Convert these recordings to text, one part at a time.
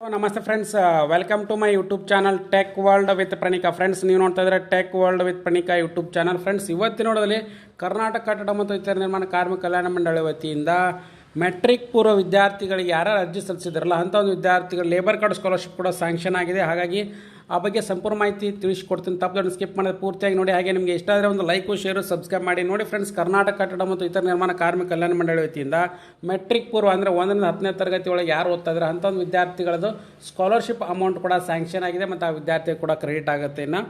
ನಮಸ್ತೆ friends, welcome to my YouTube channel tech world with Praneeka. Friends, ನೀವು ನೋಡ್ತಾ ಇದ್ರೆ tech world with Praneeka YouTube channel. Friends, ಇವತ್ತಿನ ನೋಡೋದಲ್ಲಿ ಕರ್ನಾಟಕ ಕಟ್ಟಡ ಮತ್ತು ಇತರ ನಿರ್ಮಾಣ ಕಾರ್ಮಿಕ ಕಲ್ಯಾಣ ಮಂಡಳಿ ವತಿಯಿಂದ ಮೆಟ್ರಿಕ್ ಪೂರ್ವ ವಿದ್ಯಾರ್ಥಿಗಳಿಗೆ ಯಾರು ಅರ್ಜಿ ಸಲ್ಲಿಸಿದ್ರಲ್ಲ ಅಂಥ ಒಂದು ವಿದ್ಯಾರ್ಥಿಗಳು ಲೇಬರ್ ಕಾರ್ಡ್ ಸ್ಕಾಲರ್ಶಿಪ್ ಕೂಡ ಸ್ಯಾಂಕ್ಷನ್ ಆಗಿದೆ. ಹಾಗಾಗಿ ಆ ಬಗ್ಗೆ ಸಂಪೂರ್ಣ ಮಾಹಿತಿ ತಿಳಿಸ್ಕೊಡ್ತೀನಿ. ತಪ್ಪು ಸ್ಕಿಪ್ ಮಾಡೋದು ಪೂರ್ತಿಯಾಗಿ ನೋಡಿ. ಹಾಗೆ ನಿಮಗೆ ಇಷ್ಟ ಆದರೆ ಒಂದು ಲೈಕು ಶೇರು ಸಬ್ಸ್ಕ್ರೈಬ್ ಮಾಡಿ ನೋಡಿ. ಫ್ರೆಂಡ್ಸ್, ಕರ್ನಾಟಕ ಕಟ್ಟಡ ಮತ್ತು ಇತರ ನಿರ್ಮಾಣ ಕಾರ್ಮಿಕ ಕಲ್ಯಾಣ ಮಂಡಳಿ ವತಿಯಿಂದ ಮೆಟ್ರಿಕ್ ಪೂರ್ವ ಅಂದರೆ 1ರಿಂದ 10ನೇ ತರಗತಿ ಒಳಗೆ ಯಾರು ಓದ್ತಾ ಇದ್ದಾರೆ ಅಂಥ ಒಂದು ವಿದ್ಯಾರ್ಥಿಗಳದ್ದು ಸ್ಕಾಲರ್ಶಿಪ್ ಅಮೌಂಟ್ ಕೂಡ ಸ್ಯಾಂಕ್ಷನ್ ಆಗಿದೆ ಮತ್ತು ಆ ವಿದ್ಯಾರ್ಥಿಗೆ ಕೂಡ ಕ್ರೆಡಿಟ್ ಆಗುತ್ತೆ ಇನ್ನು.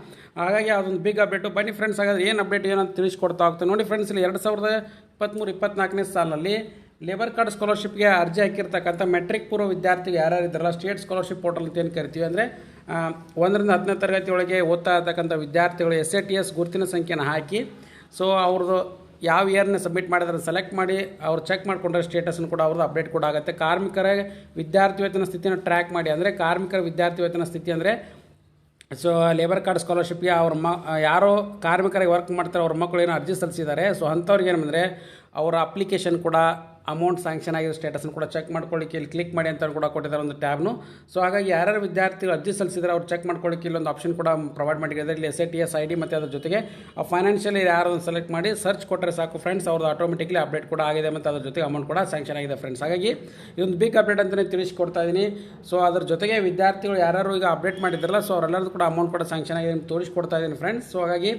ಹಾಗಾಗಿ ಅದೊಂದು ಬಿಗ್ ಅಪ್ಡೇಟು. ಬನ್ನಿ ಫ್ರೆಂಡ್ಸ್, ಹಾಗಾದ್ರೆ ಏನು ಅಪ್ಡೇಟ್ ಏನಂತ ತಿಳಿಸ್ಕೊಡ್ತಾ ಹೋಗ್ತೇನೆ ನೋಡಿ. ಫ್ರೆಂಡ್ಸ್, ಇಲ್ಲಿ 2023-24ನೇ ಸಾಲಿನಲ್ಲಿ ಲೇಬರ್ ಕಾರ್ಡ್ ಸ್ಕಾಲರ್ಶಿಪ್ಗೆ ಅರ್ಜಿ ಹಾಕಿರ್ತಕ್ಕಂಥ ಮೆಟ್ರಿಕ್ ಪೂರ್ವ ವಿದ್ಯಾರ್ಥಿಗಳು ಯಾರ್ಯಾರು ಇದ್ದಾರಲ್ಲ, ಸ್ಟೇಟ್ ಸ್ಕಾಲರ್ಶಿಪ್ ಪೋರ್ಟಲ್ ಅಂತ ಏನು ಕರಿತೀವಿ, ಅಂದರೆ 1ರಿಂದ 10ನೇ ತರಗತಿ ಒಳಗೆ ಓದ್ತಾ ಇರ್ತಕ್ಕಂಥ ವಿದ್ಯಾರ್ಥಿಗಳು SATS ಗುರುತಿನ ಸಂಖ್ಯೆನ ಹಾಕಿ, ಸೊ ಅವ್ರದ್ದು ಯಾವ ಇಯರ್ನ ಸಬ್ಮಿಟ್ ಮಾಡಿದ್ರೆ ಸೆಲೆಕ್ಟ್ ಮಾಡಿ ಅವ್ರು ಚೆಕ್ ಮಾಡಿಕೊಂಡ್ರೆ ಸ್ಟೇಟಸ್ನು ಕೂಡ ಅವ್ರದ್ದು ಅಪ್ಡೇಟ್ ಕೂಡ ಆಗುತ್ತೆ. ಕಾರ್ಮಿಕರ ವಿದ್ಯಾರ್ಥಿ ವೇತನ ಸ್ಥಿತಿಯನ್ನು ಟ್ರ್ಯಾಕ್ ಮಾಡಿ, ಅಂದರೆ ಕಾರ್ಮಿಕರ ವಿದ್ಯಾರ್ಥಿ ವೇತನ ಸ್ಥಿತಿ ಅಂದರೆ ಸೊ ಲೇಬರ್ ಕಾರ್ಡ್ ಸ್ಕಾಲರ್ಶಿಪ್ಗೆ ಅವ್ರ ಯಾರೋ ಕಾರ್ಮಿಕರಿಗೆ ವರ್ಕ್ ಮಾಡ್ತಾರೆ ಅವ್ರ ಮಕ್ಕಳು ಏನೋ ಅರ್ಜಿ ಸಲ್ಲಿಸಿದ್ದಾರೆ. ಸೊ ಅಂಥವ್ರಿಗೆ ಏನಂದರೆ ಅವರ ಅಪ್ಲಿಕೇಶನ್ ಕೂಡ ಅಮೌಂಟ್ ಸ್ಯಾಂಕ್ಷನ್ ಆಗಿರೋ ಸ್ಟೇಟಸ್ನ ಕೂಡ ಚೆಕ್ ಮಾಡ್ಕೊಳ್ಳಿಕ್ಕೆ ಇಲ್ಲಿ ಕ್ಲಿಕ್ ಮಾಡಿ ಅಂತ ಕೂಡ ಕೊಟ್ಟಿದ್ದಾರೆ ಒಂದು ಟ್ಯಾಬ್ನು. ಸೊ ಹಾಗಾಗಿ ಯಾರ್ಯಾರು ವಿದ್ಯಾರ್ಥಿಗಳು ಅರ್ಜಿ ಸಲ್ಲಿಸಿದರೆ ಅವ್ರು ಚೆಕ್ ಮಾಡ್ಕೊಳ್ಳಿಕ್ಕೆ ಇಲ್ಲೊಂದು ಆಪ್ಷನ್ ಕೂಡ ಪ್ರೊವೈಡ್ ಮಾಡಿದ್ದಾರೆ. ಇಲ್ಲಿ SATS ID ಮತ್ತು ಅದ್ರ ಜೊತೆಗೆ ಆ ಫೈನಾನ್ಷಿಯಲಿ ಯಾರು ಸೆಲೆಕ್ಟ್ ಮಾಡಿ ಸರ್ಚ್ ಕೊಟ್ಟರೆ ಸಾಕು ಫ್ರೆಂಡ್ಸ್, ಅವ್ರದ್ದು ಆಟೋಮೆಟಿಕ್ಲಿ ಅಪ್ಡೇಟ್ ಕೂಡ ಆಗಿದೆ ಮತ್ತು ಅದ್ರ ಜೊತೆಗೆ ಅಮೌಂಟ್ ಕೂಡ ಸ್ಯಾಂಕ್ಷನ್ ಆಗಿದೆ ಫ್ರೆಂಡ್ಸ್. ಹಾಗಾಗಿ ಇದೊಂದು ಬಿಗ್ ಅಪ್ಡೇಟ್ ಅಂತಲೇ ತಿಳಿಸ್ಕೊಡ್ತಾ ಇದ್ದೀನಿ. ಸೊ ಅದ್ರ ಜೊತೆಗೆ ವಿದ್ಯಾರ್ಥಿಗಳು ಯಾರು ಈಗ ಅಪ್ಡೇಟ್ ಮಾಡಿದ್ರಲ್ಲ, ಸೊ ಅವರೆಲ್ಲರದ್ದು ಕೂಡ ಅಮೌಂಟ್ ಕೂಡ ಸ್ಯಾಂಕ್ಷನ್ ಆಗಿದೆ ಅಂತ ತೋರಿಸ್ಕೊಡ್ತಾ ಇದ್ದೀನಿ ಫ್ರೆಂಡ್ಸ್. ಸೊ ಹಾಗಾಗಿ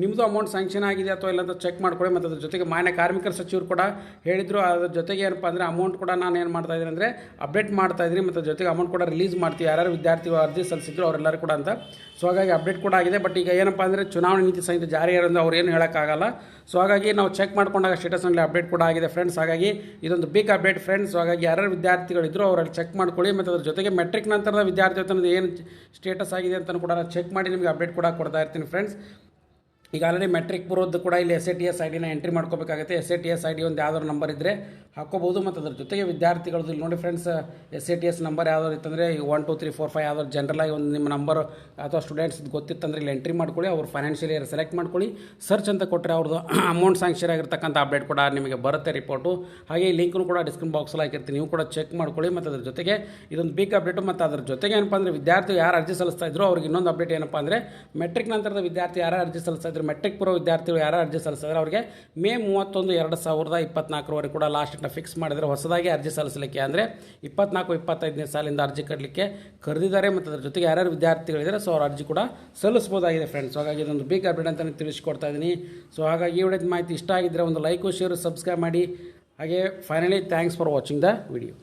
ನಿಮ್ಮದು ಅಮೌಂಟ್ ಸ್ಯಾಂಕ್ಷನ್ ಆಗಿದೆ ಅಥವಾ ಇಲ್ಲ ಅಂತ ಚೆಕ್ ಮಾಡ್ಕೊಳ್ಳಿ. ಮತ್ತು ಅದ್ರ ಜೊತೆಗೆ ಮಾನ್ಯ ಕಾರ್ಮಿಕರ ಸಚಿವರು ಕೂಡ ಹೇಳಿದರು, ಅದ್ರ ಜೊತೆಗೆ ಏನಪ್ಪ ಅಂದರೆ ಅಮೌಂಟ್ ಕೂಡ ನಾನು ಏನು ಮಾಡ್ತಾ ಇದ್ದೀನಿ ಅಂದರೆ ಅಪ್ಡೇಟ್ ಮಾಡ್ತಾ ಇದ್ದೀನಿ ಮತ್ತು ಜೊತೆಗೆ ಅಮೌಂಟ್ ಕೂಡ ರಿಲೀಸ್ ಮಾಡ್ತೀವಿ ಯಾರ್ಯಾರು ವಿದ್ಯಾರ್ಥಿಗಳು ಅರ್ಜಿ ಸಲ್ಲಿಸಿದ್ರು ಅವರೆಲ್ಲರೂ ಕೂಡ ಅಂತ. ಸೊ ಹಾಗಾಗಿ ಅಪ್ಡೇಟ್ ಕೂಡ ಆಗಿದೆ. ಬಟ್ ಈಗ ಏನಪ್ಪ ಅಂದರೆ ಚುನಾವಣೆ ನೀತಿ ಸಂಹಿತೆ ಜಾರಿ ಇರೋದ್ರಿಂದ ಅವ್ರು ಏನು ಹೇಳೋಕ್ಕಾಗಲ್ಲ. ಸೊ ಹಾಗಾಗಿ ನಾವು ಚೆಕ್ ಮಾಡ್ಕೊಂಡಾಗ ಸ್ಟೇಟಸ್ನಲ್ಲಿ ಅಪ್ಡೇಟ್ ಕೂಡ ಆಗಿದೆ ಫ್ರೆಂಡ್ಸ್. ಹಾಗಾಗಿ ಇದೊಂದು ಬಿಗ್ ಅಪ್ಡೇಟ್ ಫ್ರೆಂಡ್ಸ್. ಸೊ ಹಾಗಾಗಿ ಯಾರ್ಯಾರು ವಿದ್ಯಾರ್ಥಿಗಳಿದ್ರು ಅವರಲ್ಲಿ ಚೆಕ್ ಮಾಡ್ಕೊಳ್ಳಿ. ಮತ್ತು ಅದ್ರ ಜೊತೆಗೆ ಮೆಟ್ರಿಕ್ ನಂತರದ ವಿದ್ಯಾರ್ಥಿ ವೇತನದ ಏನು ಸ್ಟೇಟಸ್ ಆಗಿದೆ ಅಂತ ಕೂಡ ಚೆಕ್ ಮಾಡಿ ನಿಮಗೆ ಅಪ್ಡೇಟ್ ಕೂಡ ಕೊಡ್ತಾ ಇರ್ತೀನಿ ಫ್ರೆಂಡ್ಸ್. ಈಗ ಆಲ್ರೆಡಿ ಮೆಟ್ರಿಕ್ ಪೂರ್ವದ್ದು ಕೂಡ ಇಲ್ಲಿ SATS ID ಎಂಟ್ರಿ ಮಾಡ್ಕೋಬೇಕಾಗುತ್ತೆ. SATS ID ಒಂದು ಯಾವ್ದಾದ್ರು ನಂಬರ್ ಇದ್ದರೆ ಹಾಕೋಬೋದು. ಮತ್ತು ಅದ್ರ ಜೊತೆಗೆ ವಿದ್ಯಾರ್ಥಿಗಳದ್ದು ಇಲ್ಲಿ ನೋಡಿ ಫ್ರೆಂಡ್ಸ್, SATS ನಂಬರ್ ಯಾವ್ದಾದ್ರು ಇತ್ತಂದರೆ 1 2 3 4 5 ಯಾವ್ದಾದ್ರು ಜನರಲಾಗಿ ಒಂದು ನಿಮ್ಮ ನಂಬರ್ ಅಥವಾ ಸ್ಟೂಡೆಂಟ್ಸ್ ಗೊತ್ತಿತ್ತಂದರೆ ಇಲ್ಲಿ ಎಂಟ್ರಿ ಮಾಡ್ಕೊಳ್ಳಿ. ಅವ್ರು ಫೈನಾನ್ಷಿಯಲ್ ಇಯರ್ ಸೆಲೆಕ್ಟ್ ಮಾಡ್ಕೊಳ್ಳಿ, ಸರ್ಚ್ ಅಂತ ಕೊಟ್ಟರೆ ಅವ್ರದ್ದು ಅಮೌಂಟ್ ಸ್ಯಾಂಕ್ಷನ್ ಆಗಿರ್ತಕ್ಕಂಥ ಅಪ್ಡೇಟ್ ಕೂಡ ನಿಮಗೆ ಬರುತ್ತೆ ರಿಪೋರ್ಟು. ಹಾಗೆ ಈ ಲಿಂಕ್ನು ಕೂಡ ಡಿಸ್ಕ್ರಿಪ್ಷನ್ ಬಾಕ್ಸಲ್ಲಿ ಹಾಕಿರ್ತೀನಿ, ನೀವು ಕೂಡ ಚೆಕ್ ಮಾಡ್ಕೊಳ್ಳಿ. ಮತ್ತು ಅದ್ರ ಜೊತೆಗೆ ಇದೊಂದು ಬಿಗ್ ಅಪ್ಡೇಟು. ಮತ್ತು ಅದ್ರ ಜೊತೆಗೆ ಏನಪ್ಪ ಅಂದರೆ ವಿದ್ಯಾರ್ಥಿ ಯಾರು ಅರ್ಜಿ ಸಲ್ಲಿಸ್ತಾ ಇದ್ರು ಅವ್ರಿಗೆ ಇನ್ನೊಂದು ಅಪ್ಡೇಟ್ ಏನಪ್ಪ ಅಂದರೆ ಮೆಟ್ರಿಕ್ ನಂತರದ ವಿದ್ಯಾರ್ಥಿ ಯಾರು ಅರ್ಜಿ ಸಲ್ಲಿಸ್ತಾ ಇದ್ರು, ಮೆಟ್ರಿಕ್ ಪೂರ್ವ ವಿದ್ಯಾರ್ಥಿಗಳು ಯಾರು ಅರ್ಜಿ ಸಲ್ಲಿಸಿದ್ರೆ ಅವರಿಗೆ ಮೇ 31, 2024 ಕೂಡ ಲಾಸ್ಟನ್ನು ಫಿಕ್ಸ್ ಮಾಡಿದರೆ ಹೊಸದಾಗಿ ಅರ್ಜಿ ಸಲ್ಲಿಸಲಿಕ್ಕೆ, ಅಂದರೆ 24-25ನೇ ಸಾಲಿಂದ ಅರ್ಜಿ ಕಟ್ಟಲಿಕ್ಕೆ ಕರೆದಿದ್ದಾರೆ. ಮತ್ತು ಅದ್ರ ಜೊತೆಗೆ ಯಾರ್ಯಾರು ವಿದ್ಯಾರ್ಥಿಗಳಿದ್ದಾರೆ ಸೊ ಅವ್ರ ಅರ್ಜಿ ಕೂಡ ಸಲ್ಲಿಸ್ಬೋದಾಗಿದೆ ಫ್ರೆಂಡ್ಸ್. ಹಾಗಾಗಿ ಇದೊಂದು ಬಿಗ್ ಅಪ್ಡೇಟ್ ಅಂತಲೇ ತಿಳಿಸ್ಕೊಡ್ತಾ ಇದ್ದೀನಿ. ಸೊ ಹಾಗಾಗಿ ಈ ವಿಡಿಯೋದ ಮಾಹಿತಿ ಇಷ್ಟ ಆಗಿದ್ದರೆ ಒಂದು ಲೈಕು ಶೇರು ಸಬ್ಸ್ಕ್ರೈಬ್ ಮಾಡಿ. ಹಾಗೆ finally thanks for watching the video.